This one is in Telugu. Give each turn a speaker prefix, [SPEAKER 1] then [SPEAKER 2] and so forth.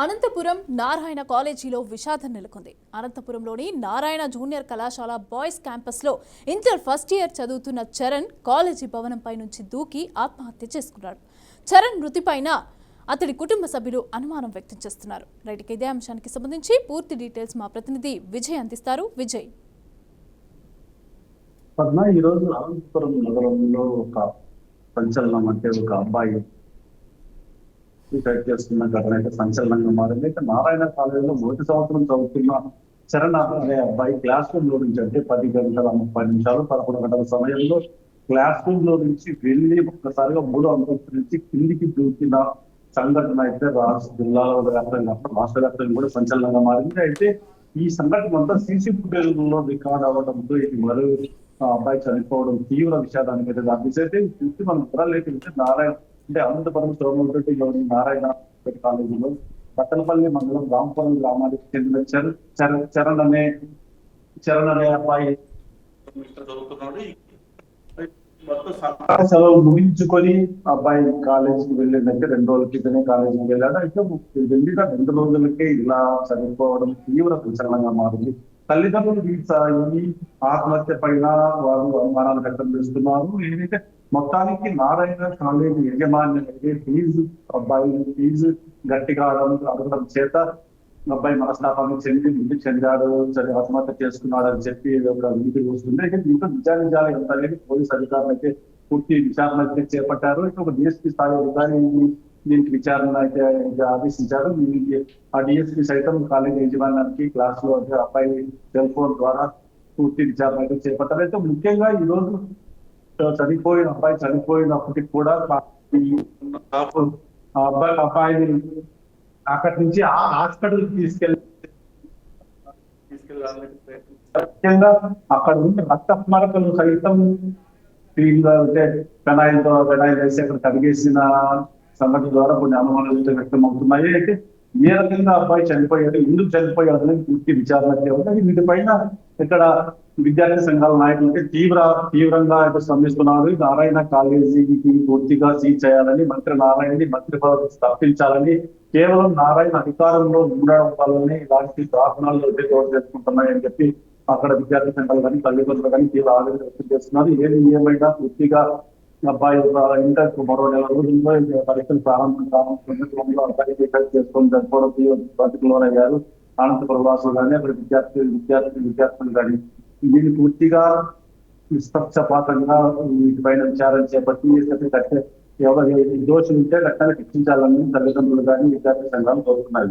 [SPEAKER 1] అనంతపురం నారాయణ కాలేజీలో విషాదం నెలకొంది. అనంతపురంలోని నారాయణ జూనియర్ కళాశాల బాయ్స్ క్యాంపస్లో ఇంటర్ ఫస్ట్ ఇయర్ చదువుతున్న చరణ్ కాలేజీ భవనంపై నుంచి దూకి ఆత్మహత్య చేసుకున్నాడు. చరణ్ మృతిపైన అతడి కుటుంబ సభ్యులు అనుమానం వ్యక్తం చేస్తున్నారు. రైట్, ఇదే అంశానికి సంబంధించి పూర్తి డీటెయిల్స్ మా ప్రతినిధి విజయ్ అందిస్తారు. విజయ్,
[SPEAKER 2] ఈరోజు అనంతపురం నగరంలో ఒక సంచలనం అంటే ఒక అబ్బాయి సూసైడ్ చేస్తున్న ఘటన అయితే సంచలనంగా మారింది. అయితే నారాయణ కాలేజీలో మొదటి సంవత్సరం చదువుతున్న చరణ్ అనే అబ్బాయి క్లాస్ రూమ్ లో నుంచి అంటే 10 గంటల 30 నిమిషాలు 11 గంటల సమయంలో క్లాస్ రూమ్ లో నుంచి వెళ్ళి ఒక్కసారిగా 3వ అంతస్తు నుంచి కిందికి దూకిన సంఘటన అయితే రాష్ట్ర జిల్లాలో వ్యాప్తంగా రాష్ట్ర వ్యాప్తంగా కూడా సంచలనంగా మారింది. అయితే ఈ సంఘటన అంతా సీసీ ఫుటేజ్ లో రికార్డ్ అవ్వడంతో ఇది మరో అబ్బాయి చనిపోవడం తీవ్ర విషాదానికి అయితే దానిసైతే చూసి మనం వివరాలేకుంటే నారాయణ అంటే అనంతపురం సోమరెడ్డిలోని నారాయణ కాలేజీలో బత్తలపల్లి మండలం రాంపురం గ్రామానికి చెందిన చరణ్ అనే అబ్బాయి చదువుతున్నాడు. సెలవు ముగించుకొని అబ్బాయి కాలేజీకి వెళ్ళిందంటే 2 రోజుల క్రితమే కాలేజీకి వెళ్ళాడు. అయితే వెళ్ళిన 2 రోజులకే ఇలా చనిపోవడం తీవ్ర సంచలనంగా మారింది. తల్లిదండ్రులు ఈ ఆత్మహత్య పైన వారు అనుమానాలు వ్యక్తం చేస్తున్నారు. ఏదైతే మొత్తానికి నారాయణ కాలేజీ యజమాని అయితే ఫీజు గట్టిగా అడగడం చేత అబ్బాయి మనస్తాపానికి చెంది ఇంటికి చెందాడు, ఆత్మహత్య చేసుకున్నాడు అని చెప్పి ఒక ఇంటికి వస్తుంది. అయితే దీంట్లో నిజాలు ఎంత అనేది పోలీసు అధికారులు అయితే పూర్తి విచారణ అయితే చేపట్టారు. అయితే ఒక డిఎస్పీ స్థాయి అధికారి దీనికి విచారణ అయితే ఆదేశించారు. ఆ డిఎస్పీ సైతం కాలేజీ యజమానికి క్లాస్ లో అంటే అబ్బాయి సెల్ ఫోన్ ద్వారా పూర్తి విచారణ అయితే చేపట్టారు. అయితే ముఖ్యంగా ఈ రోజు అబ్బాయి చనిపోయినప్పటికీ కూడా అబ్బాయిని అక్కడి నుంచి ఆ హాస్పిటల్ తీసుకెళ్ళడానికి ముఖ్యంగా అక్కడ ఉన్న రక్త స్మారకలు సైతం అంటే పెనాయిల్ వేసి అక్కడ కడిగేసిన సంఘటన ద్వారా కొన్ని అనుమానాలు వ్యక్తం అవుతున్నాయి. అయితే ఏ రకంగా అబ్బాయి చనిపోయాడు, ఎందుకు చనిపోయాడు అనేది పూర్తి విచారణ చేయాలి. వీటిపైన ఇక్కడ విద్యార్థి సంఘాల నాయకులు అయితే తీవ్రంగా అయితే స్పందిస్తున్నారు. నారాయణ కాలేజీకి పూర్తిగా సీజ్ చేయాలని, మంత్రి పదవి తప్పించాలని, కేవలం నారాయణ అధికారంలో ఉండడం వల్లనే ఇలాంటి దారుణాలు అయితే చోటు చేసుకుంటున్నాయని చెప్పి అక్కడ విద్యార్థి సంఘాలు కానీ తల్లిదండ్రులు కానీ తీవ్ర ఆవేదన వ్యక్తం చేస్తున్నారు. ఏమైనా పూర్తిగా అబ్బాయి ఇంటర్ మరో 1 నెల రోజుల్లో పరీక్షలు ప్రారంభంలో అబ్బాయి చేసుకొని చనిపోవడం బతికులోనయ్యారు. అనంతపురం వాసులు కానీ అక్కడ విద్యార్థులు కానీ దీన్ని పూర్తిగా నిష్పక్షపాతంగా వీటిపైన విచారణ చేపట్టి ఎవరు దోషులు ఉంటే రక్షణ శిక్షించాలని తల్లిదండ్రులు కానీ విద్యార్థి సంఘాలు కోరుతున్నాయి.